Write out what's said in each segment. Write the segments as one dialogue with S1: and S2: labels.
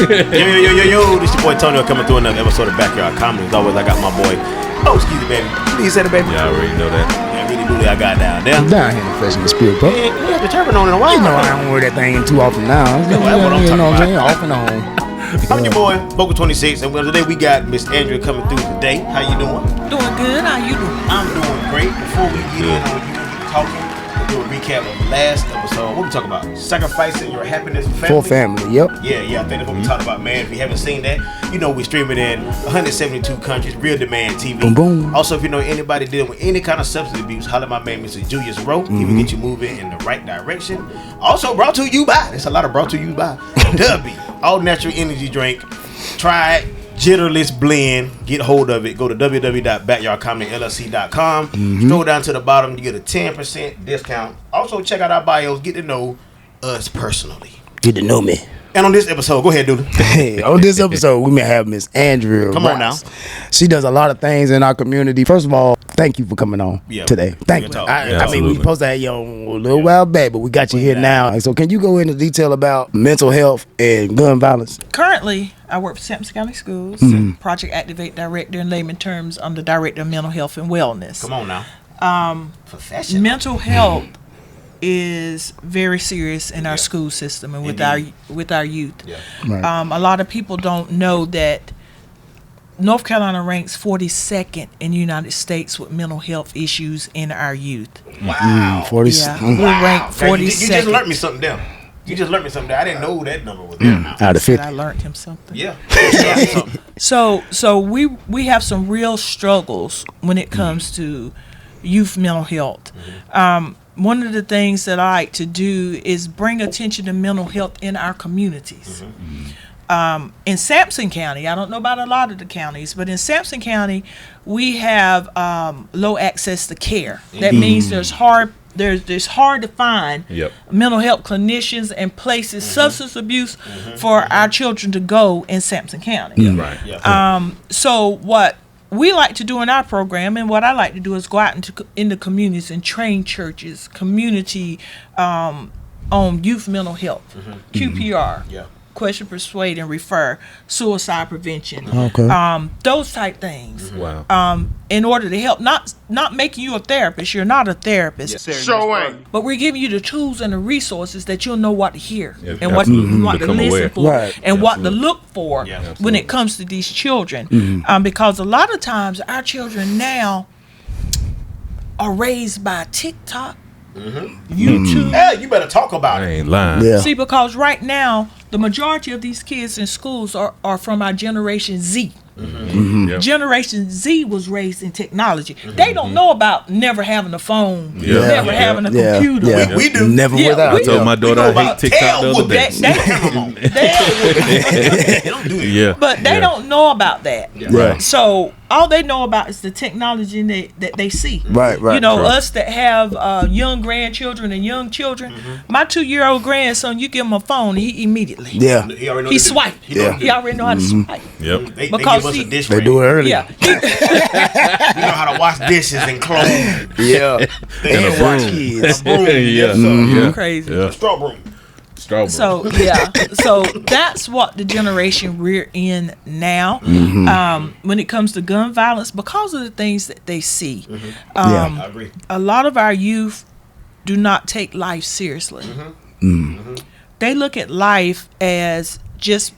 S1: Yo, this your boy Tony coming through another episode of Backyard Comedy. As always, I got my boy, excuse me, baby. Please say the baby.
S2: Yeah, I already know that.
S1: Yeah, really, really, I got down there.
S3: Down here in the flesh and the spirit, bro.
S1: Yeah, you have to turn on in a while.
S3: You know I don't wear that thing too often now.
S1: Yeah, well, that's what I'm talking about.
S3: Off and on.
S1: I'm your boy, Boca 26, and today we got Miss Andrea coming through today. How you doing?
S4: Doing good. How you doing?
S1: I'm doing great. Before we get in on you talking, we'll do a recap of the last episode. What we talking about? Sacrificing your happiness for family?
S3: For family, yep.
S1: Yeah, I think that's what we talked about, man. If you haven't seen that, you know we're streaming in 172 countries, Real Demand TV.
S3: Boom, boom.
S1: Also, if you know anybody dealing with any kind of substance abuse, holler at my man, Mr. Julius Rowe. He will get you moving in the right direction. Also brought to you by, there's a lot of brought to you by, Dubby, all natural energy drink. Try it. Jitterless blend. Get hold of it. Go to www.backyardcomedyllc.com. Scroll down to the bottom. You get a 10% discount. Also, check out our bios. Get to know us personally.
S3: Get to know me.
S1: And on this episode, go ahead, dude.
S3: Hey, on this episode, we may have Miss Andrea Rouse.
S1: Come on now.
S3: She does a lot of things in our community. First of all, thank you for coming on today. Thank you. I mean, we were supposed to have you on a little while back, but we got you here now. So can you go into detail about mental health and gun violence?
S4: Currently, I work for Sampson County Schools, Project Activate Director. In layman terms, I'm the Director of Mental Health and Wellness.
S1: Come on now. Professional.
S4: Mental health is very serious in our school system and with our youth.
S1: Yeah.
S3: Right.
S4: A lot of people don't know that North Carolina ranks 42nd in the United States with mental health issues in our youth.
S1: Wow.
S3: 40.
S4: Yeah, we're ranked 42nd.
S1: You just learned me something there. I didn't know that number was there now.
S3: Out of 50.
S4: I learned him something.
S1: Yeah.
S4: So we have some real struggles when it comes to youth mental health. One of the things that I like to do is bring attention to mental health in our communities. In Sampson County, I don't know about a lot of the counties, but in Sampson County, we have low access to care. That means there's hard to find mental health clinicians and places, substance abuse for our children to go in Sampson County. So what we like to do in our program, and what I like to do, is go out into communities and train churches, community on youth mental health, QPR. Question, persuade, and refer, suicide prevention, those type things. In order to help, not making you a therapist. You're not a therapist. But we're giving you the tools and the resources that you'll know what to hear and what to listen for and what to look for when it comes to these children. Because a lot of times our children now are raised by TikTok, YouTube.
S1: Hey, you better talk about it.
S2: I ain't lying.
S3: Yeah.
S4: See, because right now the majority of these kids in schools are from our Generation Z. Generation Z was raised in technology. They don't know about never having a phone, never having a computer.
S1: We do.
S3: Never without.
S2: I told my daughter I hate TikTok the other day.
S1: They don't do it.
S4: But they don't know about that.
S3: Right.
S4: So all they know about is the technology that they see.
S3: Right.
S4: You know, us that have young grandchildren and young children. My 2-year-old grandson, you give him a phone, he immediately.
S3: Yeah.
S1: He
S4: swipe. He already know how to swipe.
S1: They
S4: Because
S1: give us a dish
S3: They
S1: tray.
S3: do it early.
S4: Yeah.
S1: We know how to wash dishes and clothes.
S3: Yeah.
S1: And
S3: watch kids.
S4: Crazy.
S1: Straw broom.
S2: Strawberry.
S4: So so that's what the generation we're in now. When it comes to gun violence, because of the things that they see,
S1: I agree.
S4: a lot of our youth do not take life seriously. They look at life as just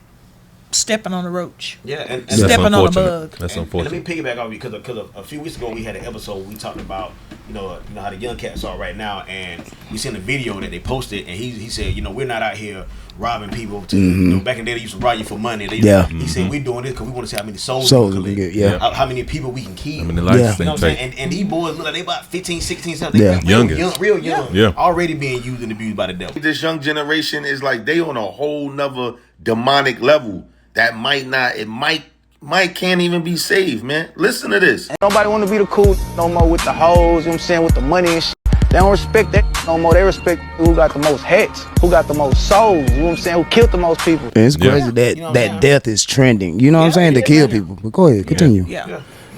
S4: stepping on a roach.
S1: Yeah, and
S4: stepping on a bug.
S2: That's
S1: and
S2: unfortunate.
S1: let me piggyback off because a few weeks ago we had an episode we talked about you know how the young cats are right now, and we seen a video that they posted, and he said we're not out here robbing people. Back in the day they used to rob you for money. He said we're doing this because we want to see how many souls we can get, how many people we can keep.
S2: How many lives
S1: You know what I'm saying? And these boys look like they about 15, 16, 17. Real young. Already being used and abused by the devil.
S5: This young generation is like they on a whole nother demonic level that might can't even be saved, man. Listen to this.
S6: Nobody want to be the cool no more with the hoes, you know what I'm saying, with the money and shit. They don't respect that no more. They respect who got the most hats, who got the most souls, you know what I'm saying, who killed the most people.
S3: It's crazy that death is trending, you know what I'm saying, to kill people. But go ahead, continue.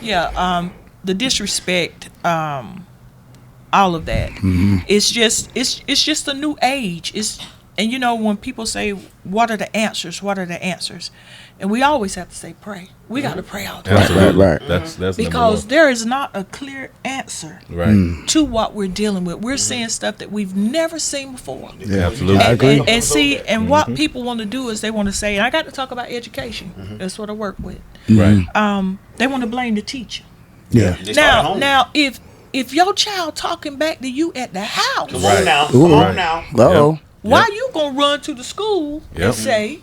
S4: The disrespect, all of that. It's just a new age. And you know, when people say, what are the answers? What are the answers? And we always have to say, pray. We got to pray all the time.
S2: Absolutely.
S3: Right.
S2: That's
S4: because there is not a clear answer to what we're dealing with. We're seeing stuff that we've never seen before.
S2: Yeah, absolutely.
S3: I agree.
S4: And see, and what people want to do is they want to say, and I got to talk about education. That's what I work with.
S2: Right.
S4: They want to blame the teacher.
S3: Yeah.
S4: Now, if your child talking back to you at the house,
S1: Come on now.
S3: Ooh.
S1: Come on now.
S3: Uh-oh.
S4: why you gonna run to the school and say,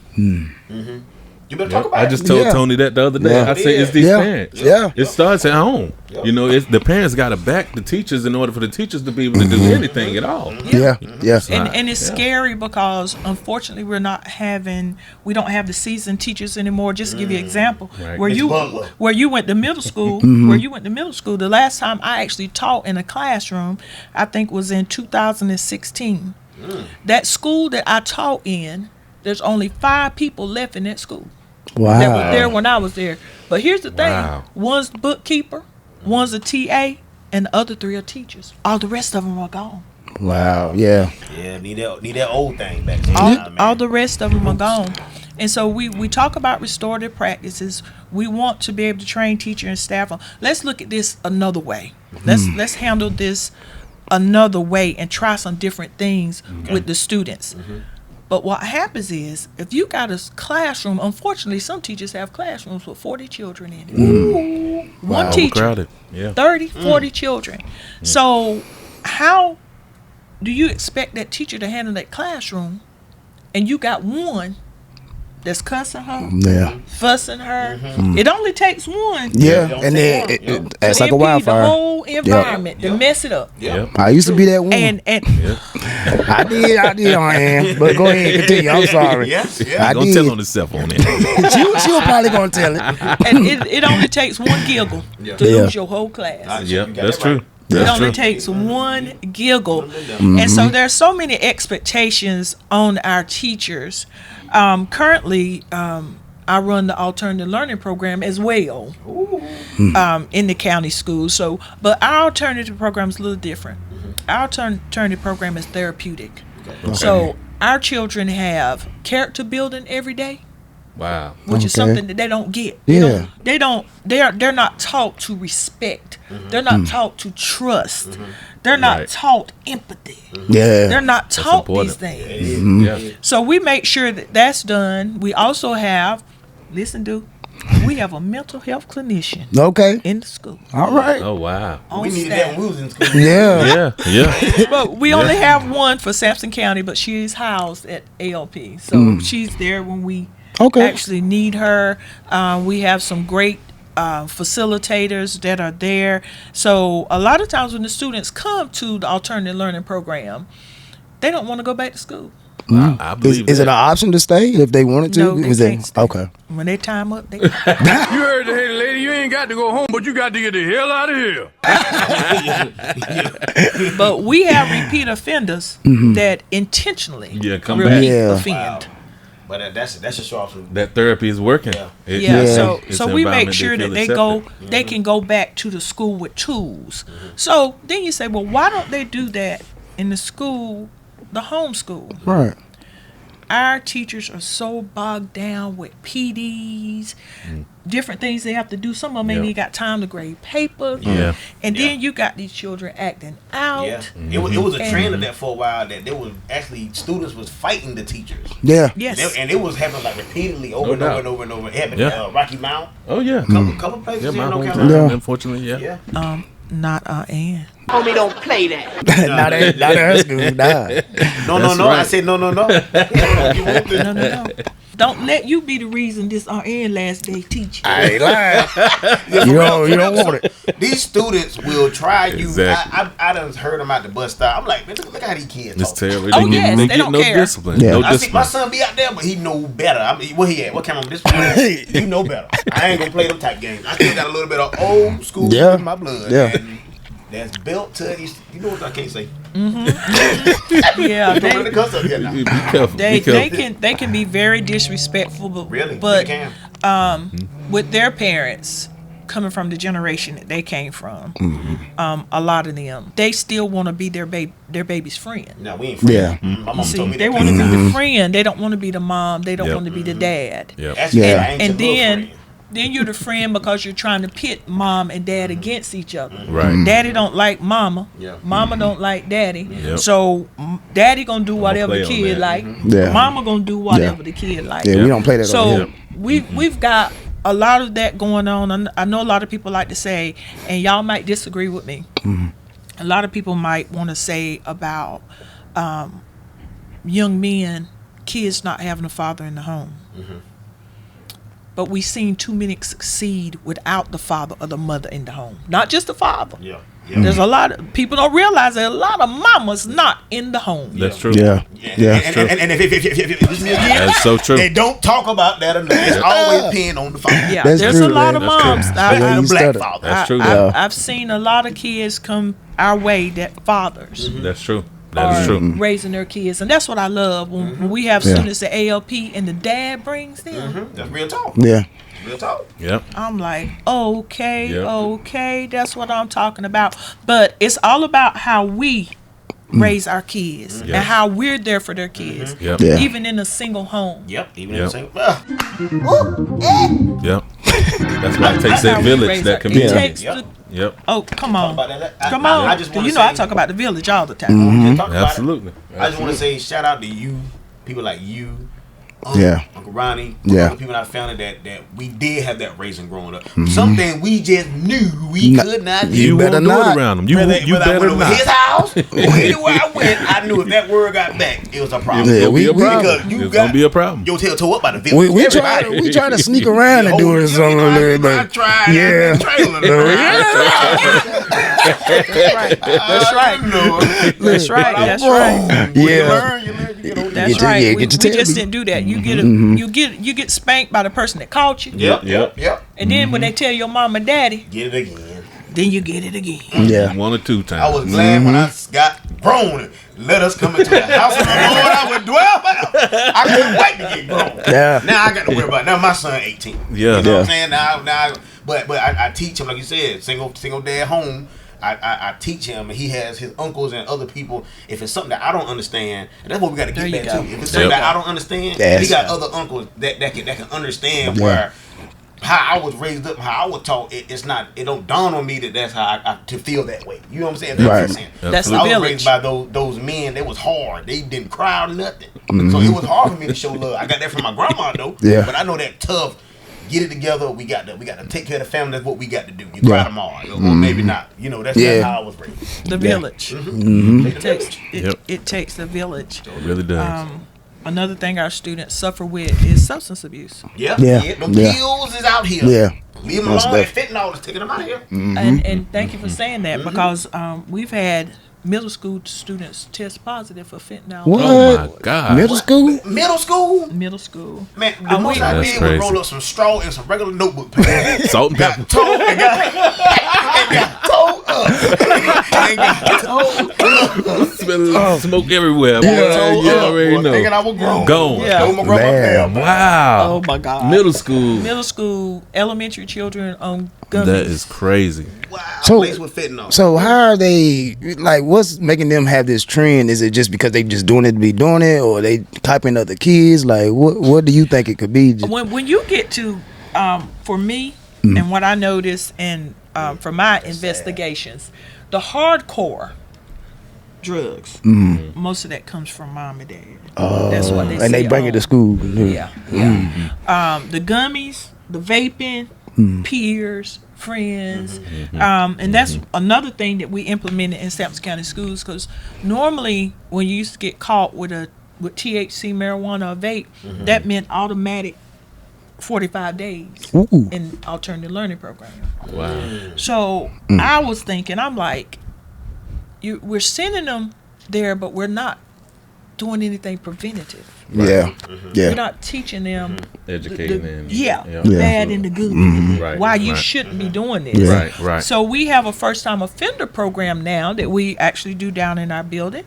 S1: You better talk about
S2: I just told Tony that the other day.
S3: Yeah.
S2: I said it's these parents.
S3: Yeah.
S2: It starts at home. You know, it's the parents got to back the teachers in order for the teachers to be able to do anything at all.
S3: Yeah. Yeah.
S4: and it's scary because unfortunately we don't have the seasoned teachers anymore. Just to give you an example,
S2: Right.
S4: where you went to middle school, the last time I actually taught in a classroom, I think was in 2016. That school that I taught in, there's only 5 people left in that school.
S3: Wow.
S4: That was there when I was there. But here's the thing:
S2: Wow.
S4: one's the bookkeeper, one's a TA, and the other 3 are teachers. All the rest of them are gone.
S3: Wow. Yeah.
S1: Yeah, need that old thing back.
S4: All the rest of them are gone. And so we talk about restorative practices. We want to be able to train teacher and staff on. Let's look at this another way. Let's handle this another way and try some different things with the students. But what happens is, if you got a classroom, unfortunately, some teachers have classrooms with 40 children in it. One teacher,
S2: Overcrowded. Yeah.
S4: 30, 40 children. So how do you expect that teacher to handle that classroom, and you got one that's cussing her,
S3: Yeah.
S4: fussing her? It only takes one.
S3: Yeah. And then it's like a wildfire.
S4: The whole environment to mess it up.
S3: I used to be that one.
S4: And
S3: I did, I am. But go ahead, continue. I'm sorry. I
S2: Gonna
S3: did.
S2: tell on herself on it.
S3: She'll probably gonna tell it.
S4: and it only takes one giggle to lose your whole class.
S2: Yeah, that's true.
S4: It
S2: That's
S4: only
S2: true.
S4: takes one giggle. And so there's so many expectations on our teachers. Currently, I run the alternative learning program as well in the county schools. So, but our alternative program is a little different. Our alternative program is therapeutic. So our children have character building every day,
S2: Wow.
S4: which is something that they don't get.
S3: Yeah.
S4: They're not taught to respect. They're not taught to trust. They're not
S2: Right.
S4: taught empathy.
S3: Yeah.
S4: They're not taught these
S2: important.
S4: things.
S2: Yeah.
S4: So we make sure that that's done. We also have, we have a mental health clinician
S3: Okay.
S4: in the school.
S3: All right.
S2: Oh wow.
S4: On
S1: We needed
S4: staff.
S1: that when we was in school.
S3: Yeah.
S2: Yeah.
S4: But we only have one for Sampson County, but she is housed at ALP. So she's there when we actually need her. We have some great facilitators that are there. So a lot of times when the students come to the alternative learning program, they don't want to go back to school.
S2: I believe
S3: Is it an
S2: that.
S3: option to stay if they wanted to?
S4: No, they
S3: Is
S4: can't stay.
S3: Okay.
S4: When they time up, they
S7: You heard the hater lady. You ain't got to go home, but you got to get the hell out of here.
S4: But we have repeat offenders that intentionally
S2: come
S4: repeat
S2: back.
S3: Yeah.
S4: offend.
S1: But that's a show off.
S2: That therapy is working.
S1: Yeah.
S4: Yeah,
S2: It's
S4: so
S2: an
S4: we make
S2: environment
S4: sure
S2: feel
S4: that they
S2: accepted.
S4: they can go back to the school with tools. So then you say, well, why don't they do that in the school, the homeschool?
S3: Right.
S4: Our teachers are so bogged down with PDs, different things they have to do. Some of them ain't even got time to grade paper.
S2: Yeah.
S4: And then you got these children acting out.
S1: Yeah, it was a trend of that for a while that there was actually students was fighting the teachers.
S3: Yeah.
S4: Yes.
S1: And it was happening like repeatedly over and
S2: doubt.
S1: over and over. It happened
S2: Yeah.
S1: Rocky Mount,
S2: Oh yeah.
S1: couple places
S2: Yeah,
S1: here
S2: my
S1: in North
S2: hometown.
S1: Carolina.
S3: Yeah.
S2: Unfortunately, yeah.
S1: Yeah.
S4: Not Ann.
S8: Homie, don't play that.
S3: not at her school. Nah.
S1: No.
S2: right.
S1: I said no. You want this?
S4: No. Don't let you be the reason this RN last day teaching.
S3: I ain't lying. you don't want it.
S1: These students will try you.
S2: Exactly.
S1: I done heard them at the bus stop. I'm like, man, look how these kids
S2: It's
S1: talk.
S2: terrible.
S4: Oh,
S2: They
S4: yes,
S2: get
S4: they don't
S2: no
S4: care.
S2: discipline.
S3: Yeah.
S2: No
S1: I see my
S2: discipline.
S1: son be out there, but he know better. I mean, where he at? What camera? This you know better. I ain't gonna play them type games. I still got a little bit of old school in my blood.
S3: Yeah.
S1: And that's built to these. You know what I can't say?
S4: Yeah,
S1: Don't really cuss up here now.
S2: Be careful.
S4: they
S2: be careful.
S4: they can be very disrespectful,
S1: Really?
S4: but
S1: They can.
S4: with their parents, coming from the generation that they came from, a lot of them, they still want to be their baby's friend.
S1: No, we ain't friends.
S3: Yeah.
S1: My mom told me
S4: They want to be the friend. They don't want to be the mom. They don't want to be the dad. And then you're the friend because you're trying to pit mom and dad against each other.
S2: Right.
S4: Daddy don't like mama. Mama don't like daddy. So daddy gonna do whatever the kid like. Mama gonna do whatever the kid like.
S3: Yeah, we don't play that.
S4: So we've got a lot of that going on. I know a lot of people like to say, and y'all might disagree with me. A lot of people might want to say about young men, kids not having a father in the home. But we've seen too many succeed without the father or the mother in the home. Not just the father. There's a lot of people don't realize that a lot of mamas not in the home.
S2: That's true.
S3: Yeah.
S1: And if
S2: that's so true.
S1: They don't talk about that enough. It's always pinned on the father.
S4: Yeah,
S3: That's
S4: there's
S3: true,
S4: a lot
S3: man.
S4: of moms.
S1: The black father.
S2: That's true.
S4: I've seen a lot of kids come our way that fathers
S2: That's true. That is true.
S4: raising their kids, and that's what I love when we have students at ALP and the dad brings them.
S1: That's real talk.
S3: Yeah.
S1: Real talk.
S2: Yep.
S4: I'm like, okay, that's what I'm talking about. But it's all about how we raise our kids and how we're there for their kids, even in a single home.
S1: Even in a single.
S2: Yep. That's why it takes that village, that community.
S4: Oh, come on. Come on.
S1: I just wanna
S4: I talk about the village all the time.
S2: Absolutely.
S1: I just want to say shout out to you, people like you, Uncle Ronnie, other people in our family that we did have that raising growing up. Something we just knew we could not do.
S2: You better not around them. You
S1: whether
S2: better
S1: I went over
S2: not.
S1: his house or anywhere I went, I knew if that word got back, it was a problem.
S3: Yeah,
S2: It's gonna be a problem.
S1: Your tail toe up by the village.
S3: We try to sneak around and do something.
S1: I tried.
S3: Yeah.
S4: That's right.
S3: Yeah.
S4: That's right. We just didn't do that. You get spanked by the person that caught you.
S1: Yep.
S4: And then when they tell your mom and daddy,
S1: Get it again.
S4: then you get it again.
S3: Yeah.
S2: 1 or 2 times.
S1: I was glad when I got grown. Let us come into the house of the Lord. I would dwell forever. I couldn't wait to get grown.
S3: Yeah.
S1: Now I got to worry about it. Now my son 18.
S2: Yeah.
S1: You know what I'm saying? Now, but I teach him, like you said, single dad home. I teach him, and he has his uncles and other people. If it's something that I don't understand, and that's what we got to get back to. If it's something that I don't understand, he got other uncles that can understand where how I was raised up, how I was taught. It don't dawn on me that that's how I to feel that way. You know what I'm saying?
S4: That's the
S1: I was
S4: village.
S1: raised by those men. They was hard. They didn't cry or nothing. So it was hard for me to show love. I got that from my grandma though.
S3: Yeah.
S1: But I know that tough. Get it together. We got to take care of the family. That's what we got to do. You cry tomorrow, or maybe not. You know, that's not how I was raised.
S4: The village. It takes the village.
S2: It really does.
S4: Another thing our students suffer with is substance abuse.
S1: The pills is out here.
S3: Yeah.
S1: Leave them alone. And fentanyl is taking them out of here.
S4: And thank you for saying that because we've had middle school students test positive for fentanyl.
S3: What?
S2: Oh my God.
S3: Middle school?
S1: Middle school?
S4: Middle school.
S1: Man, the most I did was roll up some straw and some regular notebook paper.
S2: Salt and pepper.
S1: Got towed and got towed up.
S2: Smoke everywhere.
S1: You
S2: already know.
S1: Thinking I was grown.
S2: Gone.
S3: Man.
S2: Wow.
S4: Oh my God.
S2: Middle school,
S4: elementary children on gummies.
S2: That is crazy.
S1: Wow.
S3: So-
S1: Laced with fentanyl.
S3: So how are they, like, what's making them have this trend? Is it just because they just doing it to be doing it, or they typing other kids? Like, what do you think it could be?
S4: When you get to, for me, and what I noticed, and from my investigations, the hardcore drugs, most of that comes from mom and dad. That's what they say.
S3: And they bring it to school.
S4: Yeah. The gummies, the vaping, peers, friends, and that's another thing that we implemented in Sampson County schools, because normally when you used to get caught with THC, marijuana, or vape, that meant automatic 45 days in alternative learning program.
S2: Wow.
S4: So I was thinking, I'm like, we're sending them there, but we're not doing anything preventative.
S3: Yeah.
S4: We're not teaching them
S2: Educating them.
S4: the bad and the good.
S2: Right.
S4: Why you shouldn't be doing this.
S2: Right.
S4: So we have a first time offender program now that we actually do down in our building.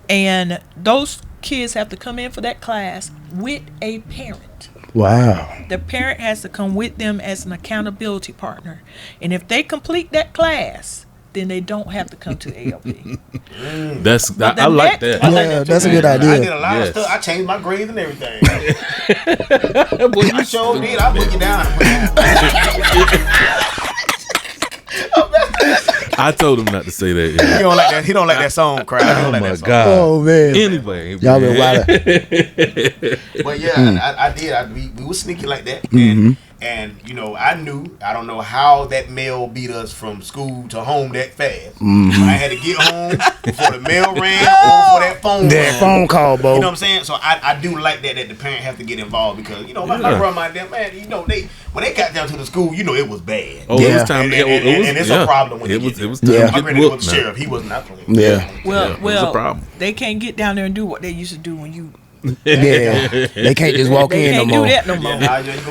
S4: And those kids have to come in for that class with a parent.
S3: Wow.
S4: The parent has to come with them as an accountability partner. And if they complete that class, then they don't have to come to ALP.
S2: I like that.
S3: Yeah, that's a good idea.
S1: I did a lot of stuff. I changed my grades and everything. I sure did. I put you down.
S2: I told him not to say that.
S1: He don't like that. He don't like that song. Cry.
S2: Oh my God.
S3: Oh man.
S2: Anyway,
S3: Y'all been wild.
S1: But yeah, I did. We was sneaky like that, and you know, I don't know how that mail beat us from school to home that fast. I had to get home before the mail ran or before that phone.
S3: That phone call, Bo.
S1: You know what I'm saying? So I do like that the parent have to get involved because my grandma, them man, when they got down to the school, it was bad.
S2: Oh, it was time.
S1: And it's a problem when
S2: it was time
S3: Yeah.
S2: to
S1: I'm
S2: get
S1: ready to go
S2: whooped
S1: to the
S2: now.
S1: sheriff. He was not playing.
S3: Yeah.
S4: Well,
S2: it was a problem.
S4: they can't get down there and do what they used to do when you.
S3: Yeah. They can't just walk
S4: They
S3: in no
S4: can't
S3: more.
S4: do that no more.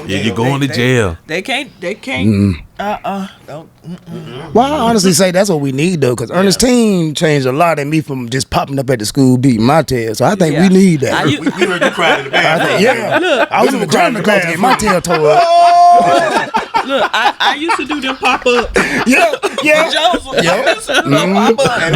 S2: Yeah, you're going to jail.
S4: They can't. Don't.
S3: Well, I honestly say that's what we need though, because Ernestine changed a lot in me from just popping up at the school beating my tail. So I think we need that.
S1: We heard you crying in the bathroom.
S3: Look, I was in the class to get my tail tore up.
S4: Look, I used to do them pop up.
S3: Yeah.
S4: Jones was used to do them pop up.
S1: And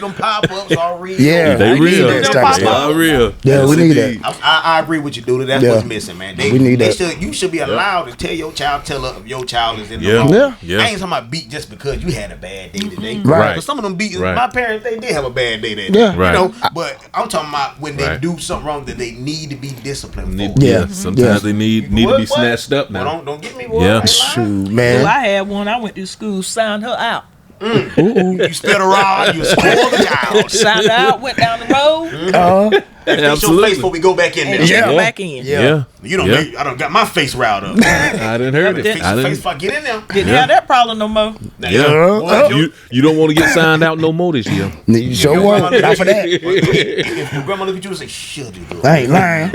S1: them pop-ups are real.
S3: Yeah.
S2: They real.
S3: that
S4: type of
S2: They
S3: stuff.
S2: are real.
S3: Yeah, we need
S2: indeed.
S3: that.
S1: I agree with you, dude. That's what's missing, man.
S3: We need that.
S1: You should be allowed to tell your child, if your child is in the
S2: Yeah.
S1: wrong.
S2: Yeah.
S1: I ain't talking about beat just because you had a bad day today.
S3: Right.
S1: But some of them beat,
S2: Right.
S1: my parents, they did have a bad day that day.
S3: Yeah.
S2: Right.
S1: But I'm talking about when they
S2: Right.
S1: do something wrong that they need to be disciplined for.
S3: Yeah.
S2: Sometimes they need to be snatched up now.
S1: Well, don't get me wrong.
S2: Yeah.
S3: Shoot,
S4: Well,
S3: man.
S4: I had one. I went to school, signed her out.
S1: You spit a rod, you spoil the child.
S4: Signed her out, went down the road,
S1: Fix your face before we go back in there.
S4: and checked her back in.
S2: Yeah.
S1: You don't make, I done got my face riled up.
S2: I didn't heard it.
S1: Fix
S2: I
S1: your face
S2: didn't.
S1: before I get in there.
S4: Didn't have that problem no more.
S2: Yeah.
S1: Boy,
S2: You don't want to get signed out no more this year.
S3: You sure what? Not for that.
S1: if your grandma look at you and say, "Should you do it?"
S3: I ain't lying.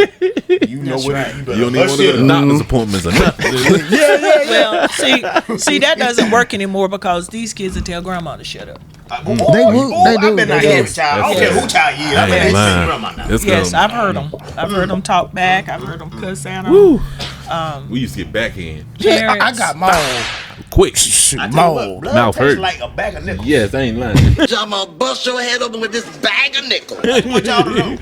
S1: You know what? You better
S2: You don't even want to go to doctor's appointments or nothing.
S4: Well, see, that doesn't work anymore because these kids will tell grandma to shut up.
S3: They do.
S1: I bet not
S3: They
S1: every
S3: do.
S1: child. I don't care who child you is. I bet they say grandma now.
S2: It's
S4: Yes,
S2: gonna-
S4: I've heard them. I've heard them talk back. I've heard them cuss at them.
S2: We used to get back in
S3: Yeah, I got my own.
S2: quick.
S1: I tell you
S3: Mole.
S1: what, blood
S2: Mouth
S1: tastes
S2: hurt.
S1: like a bag of nickels.
S2: Yes, I ain't lying.
S8: I'm gonna bust your head open with this bag of nickels.
S1: What y'all do know?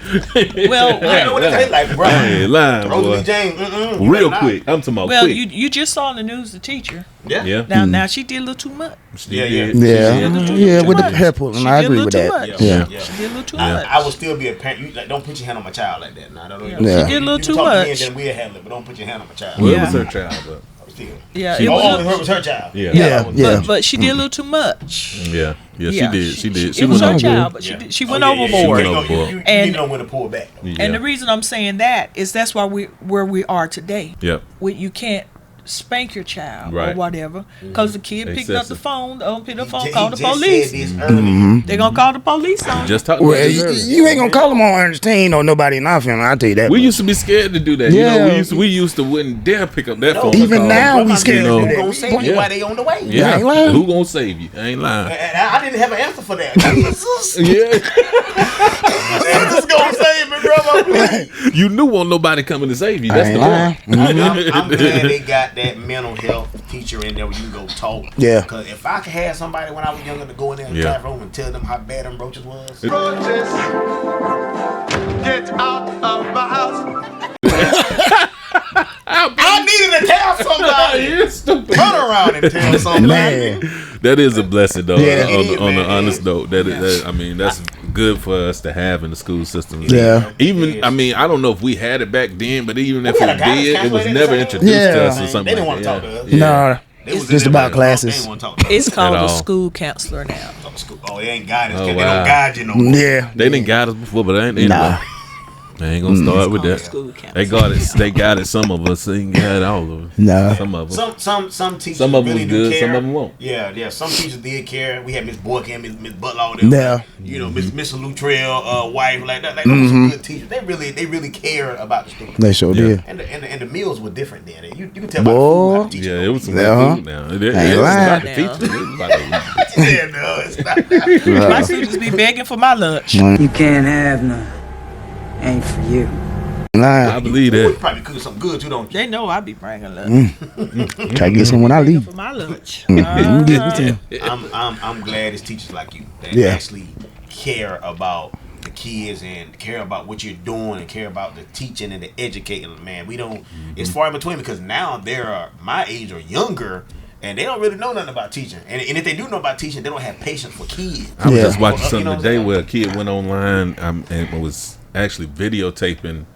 S4: Well,
S1: I know what it tastes like, bro.
S2: I ain't lying,
S1: Rosalie
S2: boy.
S1: James,
S2: Real quick. I'm talking about
S4: well,
S2: quick.
S4: you just saw in the news the teacher.
S1: Yeah.
S4: Now she did a little too much.
S1: Yeah.
S3: Yeah, with the hair pulling.
S4: She
S3: I
S4: did a
S3: agree
S4: little
S3: with
S4: too
S3: that.
S4: much.
S3: Yeah.
S1: Yeah.
S4: She did a little too much.
S1: I would still be a parent. You don't put your hand on my child like that. Nah,
S3: Yeah.
S4: She did a little
S1: you
S4: too
S1: talk to me and
S4: much.
S1: then we'll handle it, but don't put your hand on my child.
S2: Well, it
S4: Yeah.
S2: was her child, but
S1: Still.
S4: Yeah,
S2: She-
S4: it
S1: Oh,
S4: was.
S1: her was her child.
S3: Yeah.
S4: But she did a little too much.
S2: yeah, she did. She did.
S4: It was her
S2: went
S4: child, but she went overboard.
S2: went overboard.
S1: You
S4: And-
S1: need to know when to pull back.
S2: Yeah.
S4: And the reason I'm saying that is that's why where we are today.
S2: Yep.
S4: You can't spank your child or
S2: Right.
S4: whatever because the kid picked up the
S2: Excessive.
S4: phone, picked up the phone,
S1: He
S4: called the
S1: just
S4: police.
S1: said this earlier.
S4: They're gonna call the police on you.
S2: Just talk
S3: Well,
S2: about this
S3: you,
S2: earlier.
S3: you ain't gonna call them on Ernestine or nobody in our family. I'll tell you that.
S2: We
S3: much.
S2: used to be scared to do that.
S3: Yeah.
S2: You know, we used to wouldn't dare pick up that phone. and
S3: Even
S2: call.
S3: now, we
S1: Grandma
S3: scared
S1: said,
S3: to do
S1: who
S3: that.
S1: gonna save you
S2: Yeah.
S1: while they on the way?
S2: Yeah,
S3: I ain't lying.
S2: who gonna save you? I ain't lying.
S1: And I didn't have an answer for that. Jesus.
S2: Yeah,
S1: Jesus gonna save me, brother.
S2: you knew won't nobody coming to save you. That's
S3: I
S2: the
S3: ain't
S2: point.
S3: lying.
S1: I'm glad they got that mental health teacher in there where you can go talk.
S3: Yeah.
S1: Because if I could have somebody when I was younger to go in there in the
S2: Yeah.
S1: classroom and tell them how bad them roaches was.
S8: Roaches, get out of my house.
S1: I needed to tell somebody.
S2: You're stupid.
S1: Turn around and tell somebody.
S3: Man,
S2: That is a blessing, though.
S3: Yeah,
S1: it is,
S2: on the
S1: man.
S2: honest note, I mean, that's good for us to have in the school system.
S3: Yeah.
S2: Even, I mean, I don't know if we had it back then, but even if
S1: We had
S2: we
S1: a guidance
S2: did, it was
S1: counselor
S2: never
S1: at the
S2: introduced
S3: time.
S2: to us
S3: Yeah.
S2: or something.
S1: They didn't
S2: like
S1: want
S2: that.
S1: to talk to us.
S2: Yeah.
S3: nah,
S1: They was
S3: it's
S1: in
S3: just
S1: there
S3: about
S1: like, They
S3: classes.
S1: didn't want to talk to us.
S4: It's called
S2: At
S4: a
S2: all.
S4: school counselor now.
S1: Oh, they ain't guidance.
S2: Oh,
S1: They
S2: wow.
S1: don't guide you no more.
S3: Yeah,
S2: They didn't guide us before, but I ain't.
S3: Nah.
S2: I ain't gonna start with that.
S4: School counselor.
S2: They guided some of us. They ain't guided all of us.
S3: Nah.
S2: Some of us.
S1: Some teachers
S2: Some of them
S1: really
S2: was
S1: do
S2: good,
S1: care.
S2: some of them won't.
S1: Yeah. Some teachers did care. We had Miss Boykin, Miss Butler, all them.
S3: Yeah.
S1: You know, Miss Luttrell, wife, like that. Like, those were some good teachers. They really cared about the students.
S3: they sure
S2: Yeah.
S3: did.
S1: And the meals were different then. You can tell by the
S3: Boy.
S1: food how the teacher
S2: Yeah, it was some
S3: Yeah.
S2: good food now.
S3: Ain't
S2: It was
S3: lying.
S2: about the teachers. It was about the-
S1: Yeah, no, it's not.
S4: My students be begging for my lunch.
S9: You can't have none. Ain't for you.
S2: I believe
S1: You
S2: that.
S1: probably cook something good too, don't you?
S4: They know I be bringing lunch.
S3: Try to get some when I leave.
S4: For my lunch.
S3: I'm
S1: glad it's teachers like you that actually care about the kids and care about what you're doing and care about the teaching and the educating. Man, we don't. It's far in between because now they're my age or younger. And they don't really know nothing about teaching. And if they do know about teaching, they don't have patience for kids.
S2: I was just watching something today where a kid went online and was actually videotaping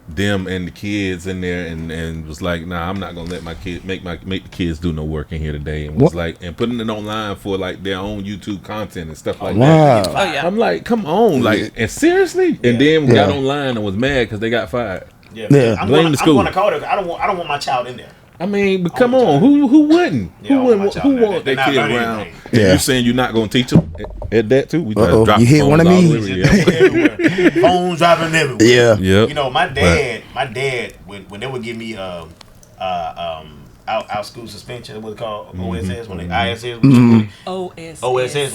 S2: them and the kids in there and was like, nah, I'm not gonna let my kid make the kids do no work in here today, and was like, and putting it online for like their own YouTube content and stuff like that.
S4: Oh, yeah.
S2: I'm like, come on, like, and seriously, and then got online and was mad because they got fired. Blame the school.
S1: I'm gonna call it. I don't want my child in there.
S2: I mean, but come on, who wouldn't? Who want their kid around? Yeah. You saying you're not gonna teach them at that too? We
S3: you hit one of me.
S1: Phones dropping everywhere.
S3: Yeah.
S2: Yep.
S1: You know, my dad, when they would give me out school suspension, what's it called, OSS, when the ISS, OSS.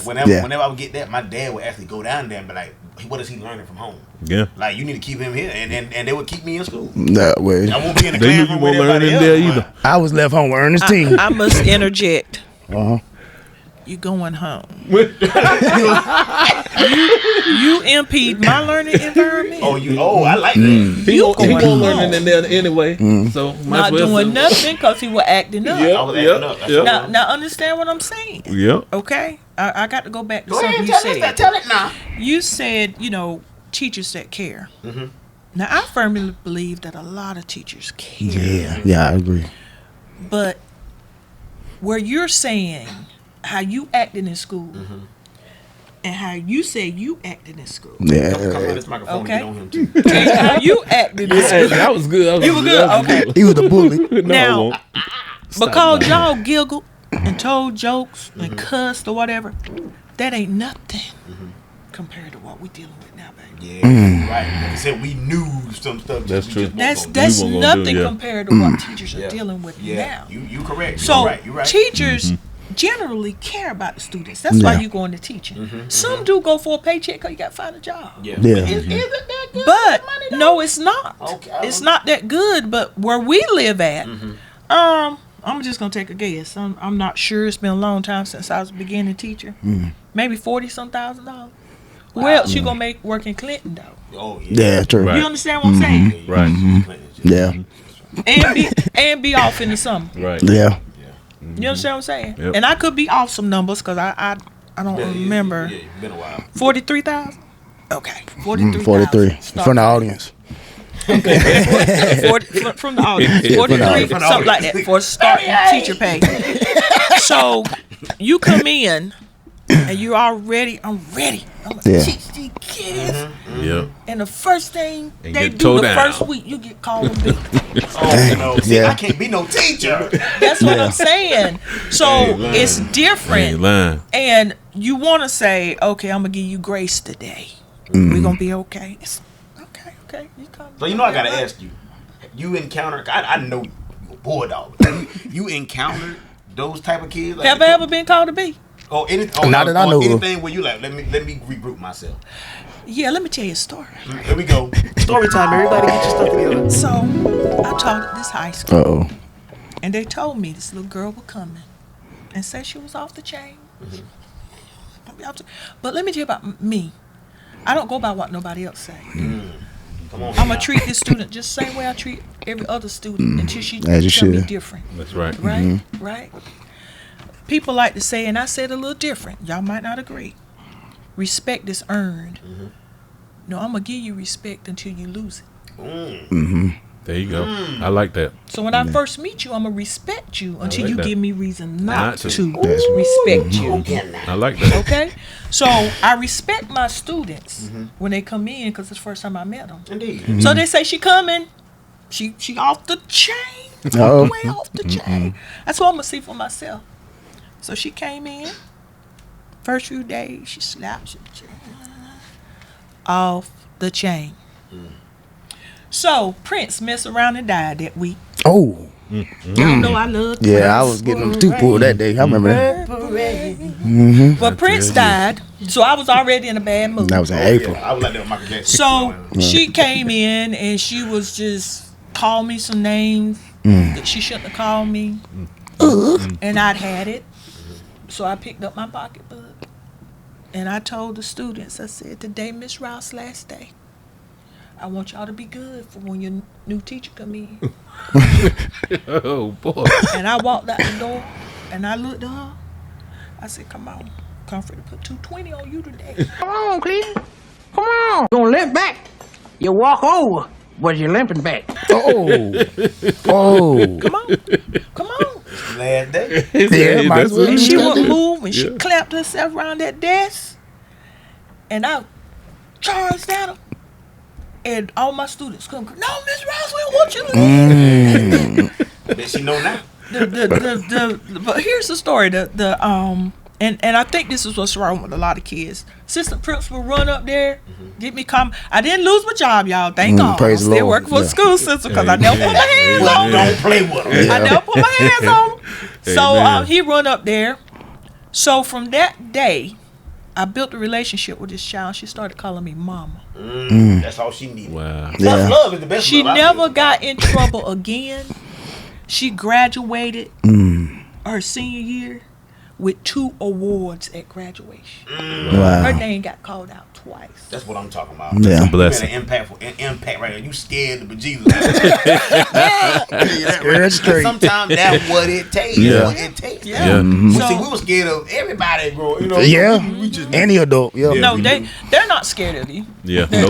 S1: Whenever I would get that, my dad would actually go down there and be like, what is he learning from home?
S2: Yeah.
S1: Like, you need to keep him here, and they would keep me in school.
S3: That way.
S1: I won't be in the classroom with everybody else.
S2: There either.
S3: I was left home with Ernestine.
S4: I must interject. You going home. you impede my learning environment.
S1: I like that.
S2: He won't learning in there anyway. So
S4: not doing nothing because he was acting up. Now understand what I'm saying.
S2: Yeah.
S4: Okay. I got to go back to something you said.
S1: Tell it now.
S4: You said, teachers that care. Now I firmly believe that a lot of teachers care.
S3: Yeah, I agree.
S4: But where you're saying how you acted in school and how you say you acted in school.
S3: Yeah.
S1: Come on this microphone.
S4: Okay.
S1: Get on him too.
S4: And how you acted in school.
S2: That was good.
S4: You were good. Okay.
S3: He was the bully.
S4: Now, because y'all giggled and told jokes and cussed or whatever, that ain't nothing compared to what we dealing with now, baby.
S1: Yeah, right. Like I said, we knew some stuff.
S2: That's true.
S4: That's nothing compared to what teachers are dealing with now.
S1: You correct.
S4: So
S1: you're right.
S4: teachers generally care about the students. That's why you go into teaching. Some do go for a paycheck because you got to find a job.
S1: Yeah.
S3: Yeah.
S1: Is it that good?
S4: But no, it's not.
S1: Okay.
S4: It's not that good. But where we live at, I'm just gonna take a guess. I'm not sure. It's been a long time since I was a beginning teacher. Maybe $40,000. Where else you gonna make work in Clinton though?
S1: Oh yeah.
S3: Yeah, true.
S2: Right.
S4: You understand what I'm saying?
S2: Right.
S3: Yeah.
S4: And be off in the summer.
S2: Right.
S3: Yeah.
S4: You understand what I'm saying?
S2: Yep.
S4: And I could be off some numbers because I don't remember.
S1: Yeah, it's been a while.
S4: 43,000. Okay, 43,000.
S3: 43 from the audience.
S4: Okay. From the audience. 43, something like that for starting teacher pay. So you come in and you're already, I'm ready. I'm going to teach these kids.
S2: Yeah.
S4: And the first thing
S2: And
S4: they
S2: get
S4: do
S2: towed
S4: the
S2: down.
S4: first week, you get called a bitch.
S1: I can't be no teacher.
S4: That's what I'm saying. So it's different. And you want to say, okay, I'm going to give you grace today. We're going to be okay. It's okay. You come.
S1: So I got to ask you. You encounter, I know you're a bulldog. You encountered those type of kids? Like,
S4: Have I ever been called a B?
S1: Not that I know anything where you like, let me regroup myself.
S4: Yeah, let me tell you a story.
S1: Here we go. Story time, everybody get your stuff together.
S4: So, I taught at this high school.
S3: Uh-oh.
S4: And they told me this little girl was coming and said she was off the chain. But let me tell you about me. I don't go by what nobody else say.
S1: Come on,
S4: I'm going to treat this student just the same way I treat every other student until she tells me different.
S2: That's right.
S4: Right? Right? People like to say, and I said a little different. Y'all might not agree. Respect is earned. No, I'm going to give you respect until you lose it.
S2: There you go. I like that.
S4: So when I first meet you, I'm going to respect you until you give me reason not to respect you.
S2: I like that.
S4: Okay? So I respect my students when they come in because it's the first time I met them.
S1: Indeed.
S4: So they say she coming. She off the chain. Way off the chain. That's what I'm going to see for myself. So she came in. First few days, she slaps the chain. Off the chain. So Prince messed around and died that week.
S3: Oh.
S4: Y'all know I love Prince.
S3: Yeah, I was getting them 2 pulled that day. I remember that.
S4: But Prince died, so I was already in a bad mood.
S3: That was in April.
S1: I was like that with Michael Jackson.
S4: So she came in and she was just called me some names that she shouldn't have called me. And I'd had it. So I picked up my pocketbook and I told the students, I said, today Miss Rouse last day. I want y'all to be good for when your new teacher come in.
S2: Oh boy.
S4: And I walked out the door and I looked at her. I said, come on, Comfort, put 220 on you today.
S9: Come on, Cleveland. Come on. You don't limp back. You walk over, but you're limping back.
S3: Oh.
S4: Come on.
S1: Last day.
S3: Yeah, might as well.
S4: And she would move and she clapped herself around that desk. And I charged at her. And all my students come, no, Miss Rouse, we don't want you to leave.
S1: Bet she know now.
S4: But here's the story. And I think this is what's wrong with a lot of kids. Assistant principal run up there, get me I didn't lose my job, y'all. Thank God.
S3: Praise
S4: I'm
S3: the
S4: still
S3: Lord.
S4: working for the school system because I never put my hands on them.
S1: Don't play with them.
S4: I never put my hands on them. So he run up there. So from that day, I built a relationship with this child. She started calling me mama.
S1: That's all she needed.
S2: Wow.
S1: Tough love is the best
S4: She
S1: love.
S4: never got in trouble again. She graduated her senior year with 2 awards at graduation.
S3: Wow.
S4: Her name got called out twice.
S1: That's what I'm talking about.
S3: Yeah.
S1: You
S2: Blessing.
S1: an impact right there. You scared the bejesus.
S3: Scared straight.
S1: Sometimes that's what it takes.
S2: Yeah.
S1: What it takes.
S2: Yeah.
S1: But see, we were scared of everybody, bro. You know.
S3: Yeah.
S1: We just
S3: Any adult. Yeah.
S4: No, they're not scared of you.
S2: Yeah. No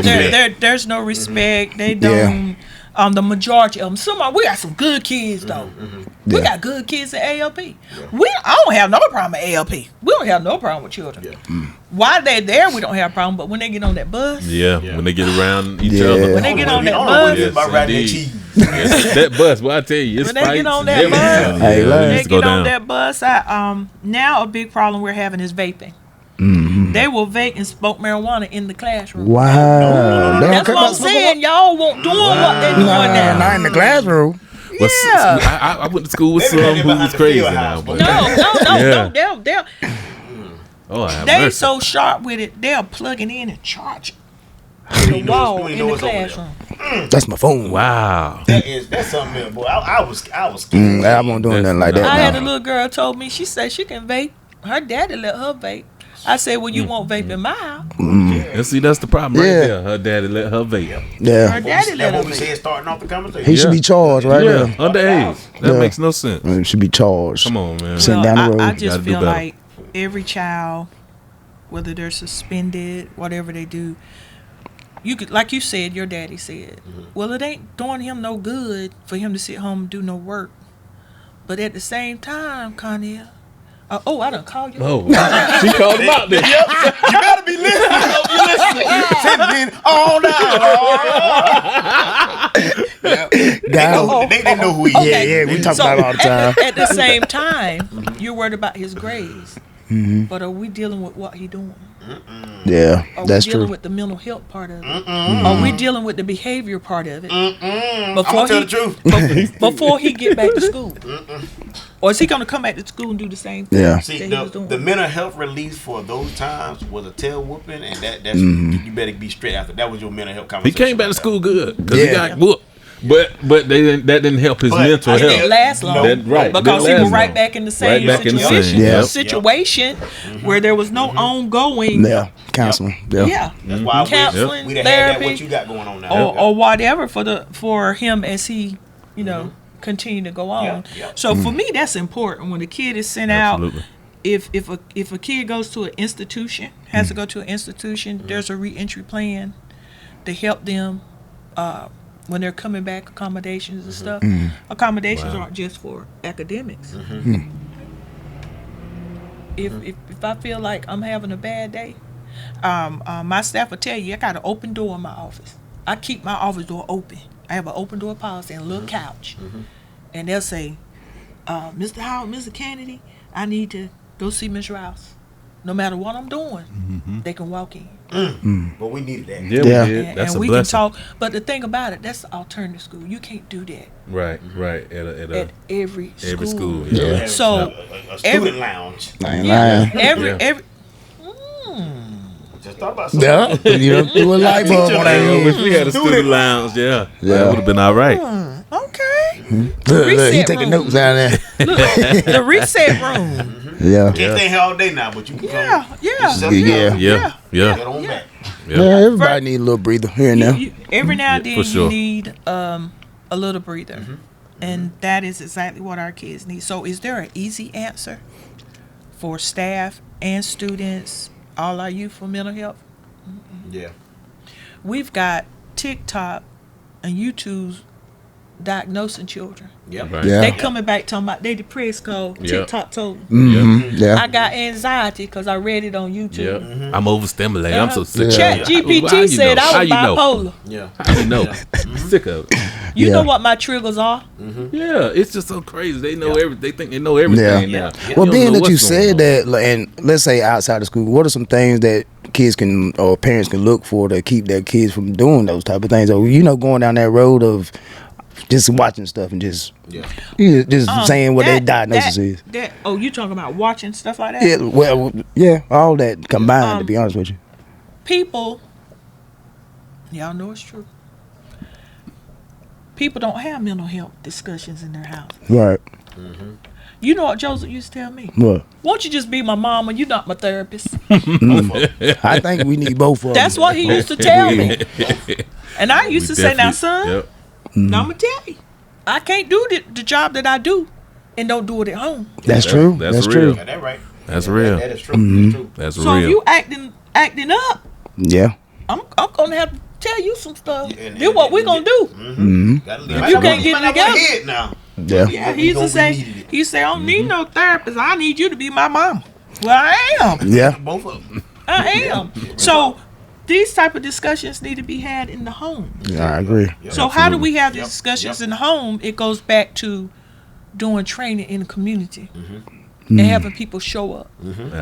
S4: There's no respect. They don't. The majority of them. We got some good kids though. We got good kids at ALP. I don't have no problem at ALP. We don't have no problem with children. While they're there, we don't have a problem. But when they get on that bus,
S2: when they get around each other.
S4: when they get on that bus,
S1: about riding that cheese.
S2: That bus, well, I tell you, it's
S4: when they
S2: fights
S4: get on
S2: and
S4: that
S2: everything.
S4: bus,
S3: Hey,
S4: when they
S2: Let's go
S4: get on
S2: down.
S4: that bus, now a big problem we're having is vaping. They will vape and smoke marijuana in the classroom.
S3: Wow.
S4: That's what I'm saying. Y'all won't doing what they're doing now.
S3: Not in the classroom.
S2: Well,
S4: Yeah.
S2: I went to school with some who was crazy now. But
S4: No. They
S2: mercy.
S4: so sharp with it. They'll plug it in and charge it to the wall in the classroom.
S3: That's my phone.
S2: Wow.
S1: That's something else, boy. I was scared.
S3: I won't do nothing like that.
S4: I had a
S3: now.
S4: little girl told me, she said she can vape. Her daddy let her vape. I said, well, you won't vape in my house.
S2: And see, that's the problem right
S3: Yeah.
S2: there. Her daddy let her vape.
S4: Her
S3: Yeah.
S4: daddy let
S1: That's
S4: her
S1: what we
S4: vape.
S1: said starting off the conversation.
S3: He should be charged, right?
S2: Yeah,
S3: there.
S2: underage. That
S3: Yeah.
S2: makes no sense.
S3: He should be charged.
S2: Come on, man.
S3: Send down the road.
S4: I just
S2: Gotta do
S4: feel
S2: better.
S4: like every child, whether they're suspended, whatever they do, you could, like you said, your daddy said, well, it ain't doing him no good for him to sit home and do no work. But at the same time, Connell, I done called you.
S2: Oh, she called him out there.
S1: You better be listening. You listening. Sitting all down. They know who he is.
S3: Yeah, we talk about it all the time.
S4: At the same time, you're worried about his grades. But are we dealing with what he doing?
S3: Yeah,
S4: Are
S3: that's
S4: we dealing
S3: true.
S4: with the mental health part of it? Are we dealing with the behavior part of it?
S1: I'ma tell the truth.
S4: Before he get back to school? Or is he going to come back to school and do the same thing
S3: Yeah.
S1: See,
S4: that he was doing?
S1: the mental health release for those times was a tail whooping, and that's you better be straight after. That was your mental health
S2: He
S1: conversation.
S2: came back to school good because he
S3: Yeah.
S2: got whooped. But that didn't help his mental
S1: it
S2: health.
S4: Didn't last long.
S2: That- right,
S4: Because he
S2: didn't
S4: was
S2: last
S4: right
S2: long.
S4: back in the same
S2: Right back in the
S4: situation.
S2: same, yep.
S4: Situation where there was no ongoing
S3: Yeah, counseling. Yeah.
S1: That's why
S4: counseling,
S1: we'd have had that
S4: therapy,
S1: what you got going on now.
S4: or whatever for him as he, continue to go on.
S1: Yeah.
S4: So for me, that's important when the kid is sent
S2: Absolutely.
S4: out. If a kid goes to an institution, has to go to an institution, there's a reentry plan to help them when they're coming back, accommodations and stuff. Accommodations aren't just for academics. If I feel like I'm having a bad day, my staff will tell you I got an open door in my office. I keep my office door open. I have an open door policy and a little couch. And they'll say, Mr. Howard, Mr. Kennedy, I need to go see Miss Rouse. no matter what I'm doing, they can walk in.
S1: But we needed that.
S2: Yeah, we did. That's
S4: and
S2: a
S4: we
S2: blessing.
S4: can talk. But the thing about it, that's the alternative school. You can't do that
S2: Right.
S4: at every school.
S2: Every school.
S3: Yeah.
S4: So
S1: a student lounge.
S3: I ain't lying.
S4: every
S1: Just thought about something.
S3: Yeah, you know, do a light bulb on
S2: I
S3: that.
S2: wish we had a student lounge. Yeah. That would have been all right.
S4: okay.
S3: Look, he
S4: Reset
S3: taking
S4: room.
S3: notes down there.
S4: Look, the reset room.
S3: Yeah.
S1: Can't stay here all day now, but you can
S4: Yeah,
S1: come.
S3: Yeah.
S1: Get on back.
S3: Yeah, everybody need a little breather here and there.
S4: Every now and then
S2: for sure.
S4: you need a little breather, and that is exactly what our kids need. So, is there an easy answer for staff and students, all our youth for mental health?
S1: Yeah.
S4: We've got TikTok and YouTube's diagnosing children.
S1: Yep.
S2: Right.
S3: Yeah.
S4: They coming back talking about they depressed cause TikTok told them.
S3: Mm-hmm. Yeah.
S4: I got anxiety because I read it on YouTube.
S2: Yeah. I'm overstimulated. I'm so sick
S4: Chat
S2: of it.
S4: GPT
S2: How you
S4: said
S2: know?
S4: I
S2: How
S4: was
S2: you know?
S4: bipolar.
S1: Yeah.
S2: How you know? Sick of it.
S4: You know what my triggers are?
S2: Yeah, it's just so crazy. They know everything. They think they know everything now.
S3: Well,
S2: You don't
S3: being
S2: know
S3: that you
S2: what's going
S3: said
S2: on.
S3: that, and let's say outside of school, what are some things that kids can or parents can look for to keep their kids from doing those type of things? Or going down that road of just watching stuff and just saying what their diagnosis is.
S4: You talking about watching stuff like that?
S3: Yeah, well, yeah, all that combined. To be honest with you,
S4: People, y'all know it's true. People don't have mental health discussions in their house.
S3: right?
S4: You know what Joseph used to tell me?
S3: What?
S4: Won't you just be my mama? You're not my therapist.
S3: I think we need both of them.
S4: That's what he used to tell me. And I used to say, now, son,
S2: Yep.
S4: now I'm going to tell you, I can't do the job that I do and don't do it at home.
S3: That's true.
S2: That's
S3: That's
S2: real.
S3: true.
S1: Yeah, that right.
S2: That's real.
S1: That is true. That's true.
S2: That's
S4: So
S2: real.
S4: if you acting up,
S3: Yeah.
S4: I'm going to have to tell you some stuff.
S1: Yeah, and-
S4: This what we're going to do.
S1: Gotta leave
S4: If
S1: my
S4: you
S1: number-
S4: can't get
S1: my number
S4: together.
S1: ahead now.
S3: Yeah.
S4: Yeah, he used to say, I don't need no therapist. I need you to be my mama. Well, I am.
S3: Yeah.
S1: Both of them.
S4: I am. So these type of discussions need to be had in the home.
S3: Yeah, I agree.
S4: So how do we have these discussions in the home? It goes back to doing training in the community and having people show up.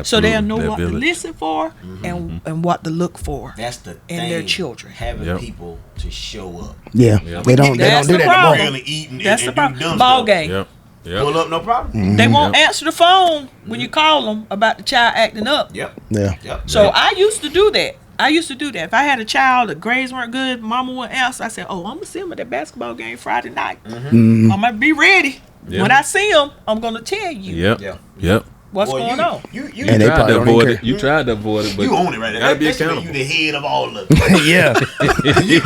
S4: So they'll know what to listen for and what to look for
S1: That's the thing.
S4: in their children.
S1: Having people to show up.
S3: Yeah. They don't
S4: That's
S3: do
S4: the
S3: that
S4: problem.
S3: no
S1: Really eat and,
S4: That's
S1: and
S4: the
S1: do
S4: problem.
S1: dumb
S4: Ball
S1: stuff.
S4: game.
S2: Yep. Yep.
S1: Pull up, no problem.
S4: They won't answer the phone when you call them about the child acting up.
S1: Yep.
S3: Yeah.
S1: Yep.
S4: So I used to do that. If I had a child, the grades weren't good, mama wouldn't answer. I said, I'm going to see him at that basketball game Friday night. I'm going to be ready.
S2: Yeah.
S4: When I see him, I'm going to tell you
S2: Yep.
S1: Yeah.
S2: Yep.
S4: what's
S1: Boy,
S4: going on.
S1: You
S3: And they
S2: Tried
S3: probably
S2: to
S3: don't
S2: avoid
S3: even
S2: it. You tried to avoid it, but
S1: you own it right there.
S2: Gotta be
S1: That's
S2: accountable.
S1: You the head of all of it.
S3: Yeah.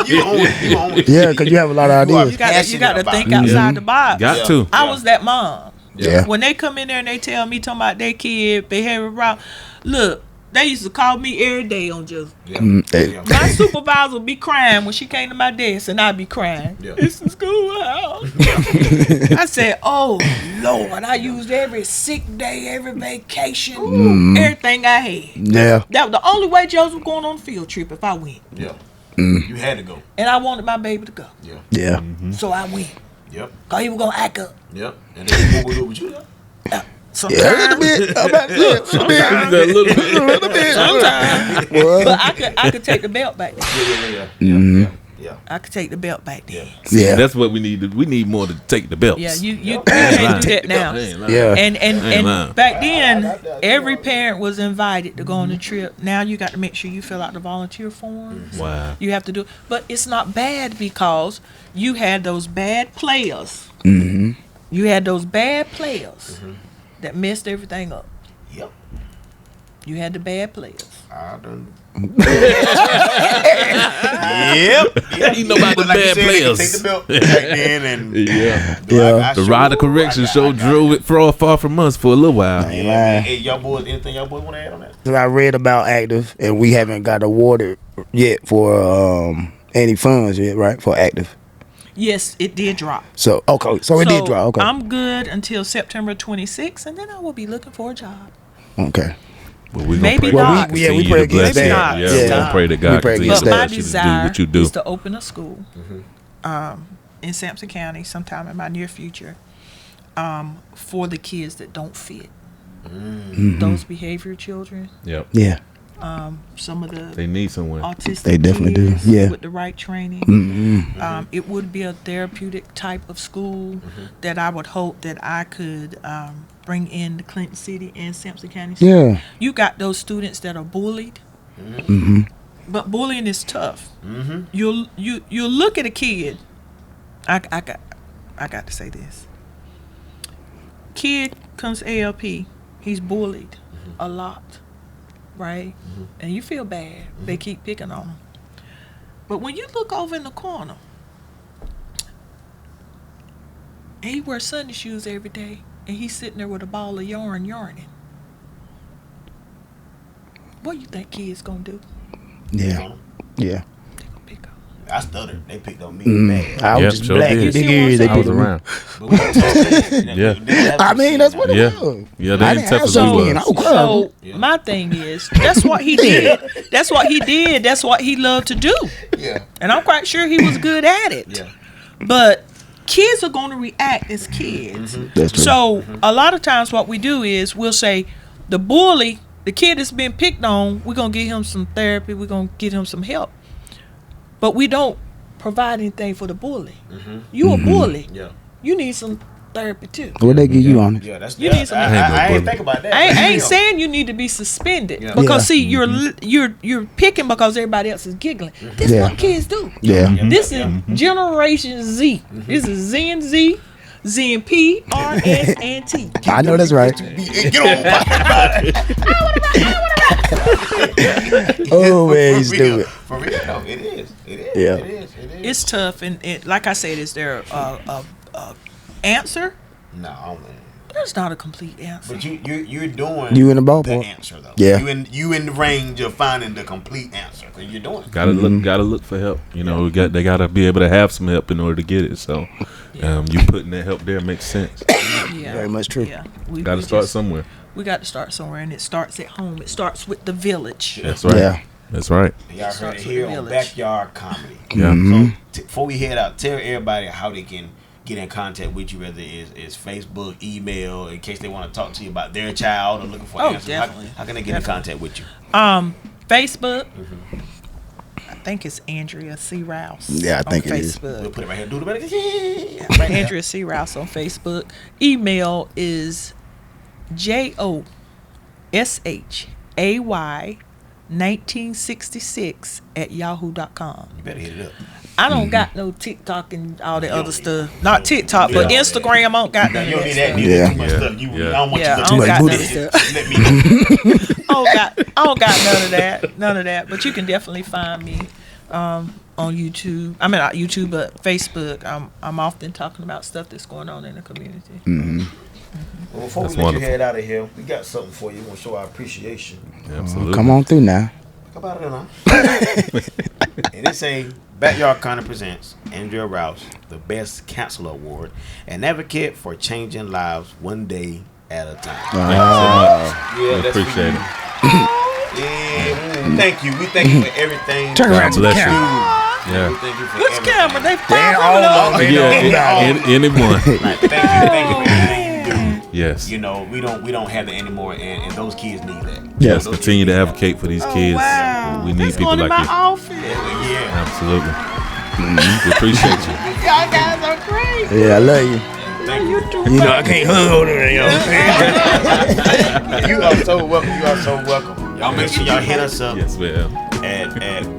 S1: you own it. You own it.
S3: Yeah, because you have a lot of
S1: You are
S3: ideas.
S4: You got to
S1: passionate about
S4: think
S1: it.
S4: outside the box.
S2: Got to.
S4: I was that mom.
S3: Yeah.
S4: When they come in there and they tell me talking about their kid behavior problem, look, they used to call me every day on just.
S1: Yeah.
S4: My supervisor would be crying when she came to my desk, and I'd be crying.
S1: Yeah.
S4: It's the schoolhouse. I said, "Oh Lord!" I used every sick day, every vacation, everything I had.
S3: Yeah.
S4: That was the only way Joseph was going on a field trip if I went,
S1: Yeah. You had to go.
S4: and I wanted my baby to go,
S1: Yeah.
S3: Yeah.
S4: so I went.
S1: Yep.
S4: Cause he was gonna act up.
S1: Yep. And then what we do with you?
S4: Sometimes,
S3: Yeah, a little bit. I'm about to say it. A little bit.
S4: sometimes.
S3: Well,
S4: But I could take the belt back then.
S1: Yeah.
S4: I could take the belt back then.
S3: yeah.
S2: That's what we need. We need more to take the belts.
S4: Yeah, you can't do that now.
S3: Yeah.
S4: And
S2: lying.
S4: back then, every parent was invited to go on the trip. Now you got to make sure you fill out the volunteer forms.
S2: Wow.
S4: You have to do, but it's not bad because you had those bad players. You had those bad players that messed everything up.
S1: Yep.
S4: You had the bad players.
S1: I done.
S2: Yep. You know about the
S1: But like you
S2: bad
S1: said, they could
S2: players.
S1: take the belt back then and
S2: Yeah.
S3: Yeah.
S2: The rider correction show drove it far from us for a little while.
S3: Ain't lying.
S1: Hey, y'all boys, anything y'all boys want to add on that?
S3: So I read about Active, and we haven't got awarded yet for any funds yet, right? For Active.
S4: Yes, it did drop.
S3: So okay, so it did drop. Okay,
S4: I'm good until September 26th, and then I will be looking for a job.
S3: okay.
S2: But we
S4: Maybe
S2: pray
S4: not.
S2: God
S3: Yeah, we
S2: continue
S3: pray
S2: to bless
S3: against
S2: you.
S4: that.
S2: Yeah,
S4: Yeah.
S2: we gonna pray that
S3: We
S2: God
S3: pray
S2: continue
S3: against
S2: to
S4: But my
S2: bless you to do
S4: desire
S2: what you do.
S4: is to open a school in Sampson County sometime in my near future for the kids that don't fit. those behavior children.
S2: Yep.
S3: Yeah.
S4: Some of the
S2: They need someone.
S4: autistic
S3: They definitely
S4: kids
S3: do. Yeah.
S4: with the right training. It would be a therapeutic type of school that I would hope that I could bring in the Clinton City and Sampson County.
S3: Yeah.
S4: You got those students that are bullied, but bullying is tough. You'll look at a kid. I got to say this. Kid comes to ALP, he's bullied a lot, right? And you feel bad. They keep picking on him. But when you look over in the corner, and he wears Sunday shoes every day, and he's sitting there with a ball of yarning. What you think kids gonna do?
S3: Yeah. Yeah.
S4: They gonna pick on.
S1: I stuttered. They picked on me bad.
S3: I was just black.
S2: Did.
S3: They
S2: I was
S3: picked on me.
S2: around.
S3: I mean, that's what it was.
S2: Yeah, they
S3: I
S2: didn't
S3: didn't
S2: tough as
S3: have
S2: we
S3: something.
S2: was.
S3: I was crying.
S4: So my thing is, that's what he did. That's what he did. That's what he loved to do.
S1: Yeah.
S4: And I'm quite sure he was good at it.
S1: Yeah.
S4: But kids are going to react as kids.
S3: That's true.
S4: So a lot of times what we do is we'll say the bully, the kid that's been picked on, we're going to give him some therapy. We're going to get him some help. But we don't provide anything for the bully. You a bully.
S1: Yeah.
S4: You need some therapy too.
S3: What they give you on it?
S1: Yeah, that's
S4: You need some-
S1: I ain't think about that.
S4: I ain't saying you need to be suspended
S1: Yeah.
S4: because
S3: Yeah.
S4: see you're picking because everybody else is giggling. This is
S3: Yeah.
S4: what kids do.
S3: Yeah.
S4: This is Generation Z. This is Z and Z, Z and P, R, S, and T.
S3: I know that's right.
S1: Get on.
S3: Oh man, he's stupid.
S1: For real, no, it is. It is.
S3: Yeah.
S1: It is.
S4: It's tough, and like I said, is there a answer?
S1: No, man.
S4: There's not a complete answer.
S1: But you're doing
S3: You in the ballpark.
S1: answer though.
S3: Yeah.
S1: You in the range of finding the complete answer. Cause you're doing it.
S2: Gotta look for help. You know, they gotta be able to have some help in order to get it. So, you putting that help there makes sense.
S4: Yeah.
S3: Very much true.
S4: Yeah.
S2: Gotta start somewhere.
S4: We got to start somewhere, and it starts at home. It starts with the village.
S2: That's right.
S3: Yeah.
S2: That's right.
S1: Y'all heard it
S4: Starts with
S1: here
S4: the
S1: on
S4: village.
S1: Backyard Comedy.
S2: Yeah.
S1: So before we head out, tell everybody how they can get in contact with you, whether it's Facebook, email, in case they want to talk to you about their child or looking for answers.
S4: Definitely.
S1: How can they get in contact with you?
S4: Facebook. I think it's Andrea C. Rouse.
S3: Yeah, I think
S4: on
S3: it is.
S4: Facebook.
S1: We'll put it right here. Do the better.
S4: Andrea C. Rouse on Facebook. Email is JOSHAY1966@yahoo.com.
S1: You better hit it up.
S4: I don't got no TikTok and all that other stuff. Not TikTok, but
S2: Yeah.
S4: Instagram. I don't got none
S1: You
S4: of
S1: don't need
S4: that
S1: that.
S4: stuff.
S1: You
S3: Yeah.
S1: too much stuff. I don't want
S4: Yeah,
S1: you
S4: I
S1: to
S4: don't
S3: much
S4: got
S3: booty.
S4: none of stuff.
S1: Let me know.
S4: I don't got none of that. None of that. But you can definitely find me on YouTube. I mean not YouTube, but Facebook. I'm often talking about stuff that's going on in the community.
S1: Well, before
S2: That's
S1: we let
S2: wonderful.
S1: you head out of here, we got something for you. We'll show our appreciation.
S2: Absolutely.
S3: Come on through now.
S1: How about it now? And it's a Backyard Corner presents Andrea Rouse, the Best Counselor Award, an advocate for changing lives one day at a time.
S2: Thank you so much.
S1: Yeah,
S2: We
S1: that's
S2: appreciate
S1: for
S2: it.
S1: you. Yeah, thank you. We thank you for everything.
S3: Turn around
S2: God
S3: to the
S2: bless you.
S3: camera.
S2: Yeah.
S1: We thank you for
S4: Which
S1: everything.
S4: camera? They
S3: They all
S4: popping up.
S3: over.
S2: Anyone.
S1: Like, thank you for everything you do.
S2: Yes.
S1: You know, we don't have that anymore, and those kids need that.
S2: Yes.
S1: Those
S2: Continue
S1: kids
S2: to
S1: need
S2: advocate for these kids.
S4: Wow.
S2: We need
S4: That's
S2: people
S4: going in
S2: like
S4: my
S2: you.
S4: office.
S1: that. Yeah.
S2: Absolutely. We appreciate you.
S4: Y'all guys are great.
S3: Yeah, I love you.
S1: Thank you.
S3: You know I can't hug her, you know.
S1: You are so welcome. You are so welcome. Y'all make sure y'all hit us up
S2: Yes, ma'am.
S1: at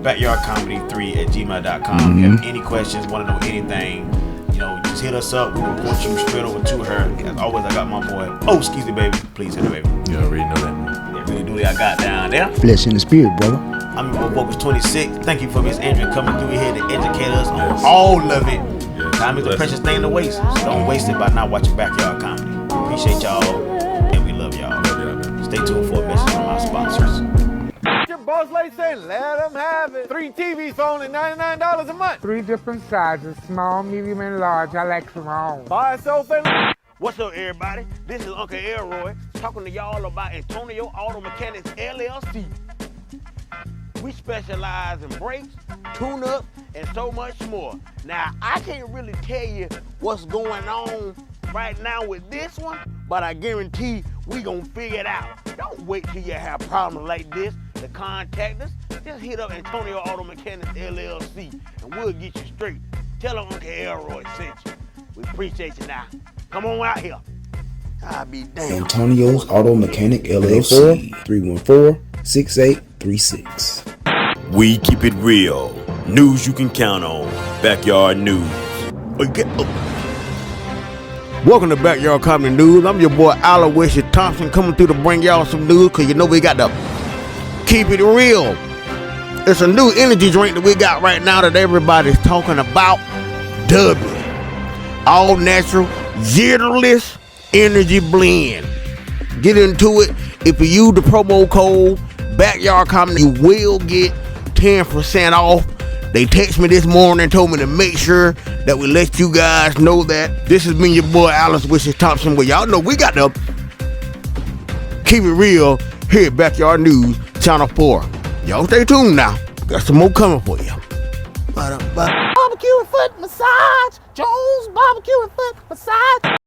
S1: backyardcomedy3@gmail.com. If you have any questions, want to know anything, just hit us up. We will point you straight over to her. As always, I got my boy. Oh, excuse me, baby. Please hit her, baby.
S2: You already know that.
S1: Yeah, really do what I got down there.
S3: Flesh in the spirit, brother.
S1: I'm your boy, Focus 26. Thank you for Miss Andrea coming through here to educate us on
S2: Yes.
S1: all of it.
S2: Yes.
S1: Time is a
S2: Bless
S1: precious
S2: you.
S1: thing to waste, so don't waste it by not watching Backyard Comedy. Appreciate y'all, and we love y'all.
S2: Love y'all, man.
S1: Stay tuned for a message from our sponsors.
S7: Your boss lady said, let them have it. 3 TVs for only $99 a month.
S10: 3 different sizes, small, medium, and large. I like small.
S7: Buy a sofa.
S11: What's up, everybody? This is Uncle Elroy talking to y'all about Antonio Auto Mechanics LLC. We specialize in brakes, tune-up, and so much more. Now, I can't really tell you what's going on right now with this one, but I guarantee we gonna figure it out. Don't wait till you have problems like this to contact us. Just hit up Antonio Auto Mechanics LLC and we'll get you straight. Tell them Uncle Elroy sent you. We appreciate you now. Come on out here. I'll be damned.
S3: Antonio's Auto Mechanic LLC, 314-6836.
S12: We keep it real. News you can count on. Backyard News.
S1: Welcome to Backyard Comedy News. I'm your boy Aloysius Thompson coming through to bring y'all some news because you know we got to keep it real. It's a new energy drink that we got right now that everybody's talking about. W. All natural, zitterless energy blend. Get into it. If you use the promo code Backyard Comedy, you will get 10% off. They text me this morning and told me to make sure that we let you guys know that. This has been your boy Aloysius Thompson, where y'all know we got to keep it real here at Backyard News, Channel 4. Y'all stay tuned now. Got some more coming for you.
S9: Barbecue and foot massage. Jones Barbecue and foot massage.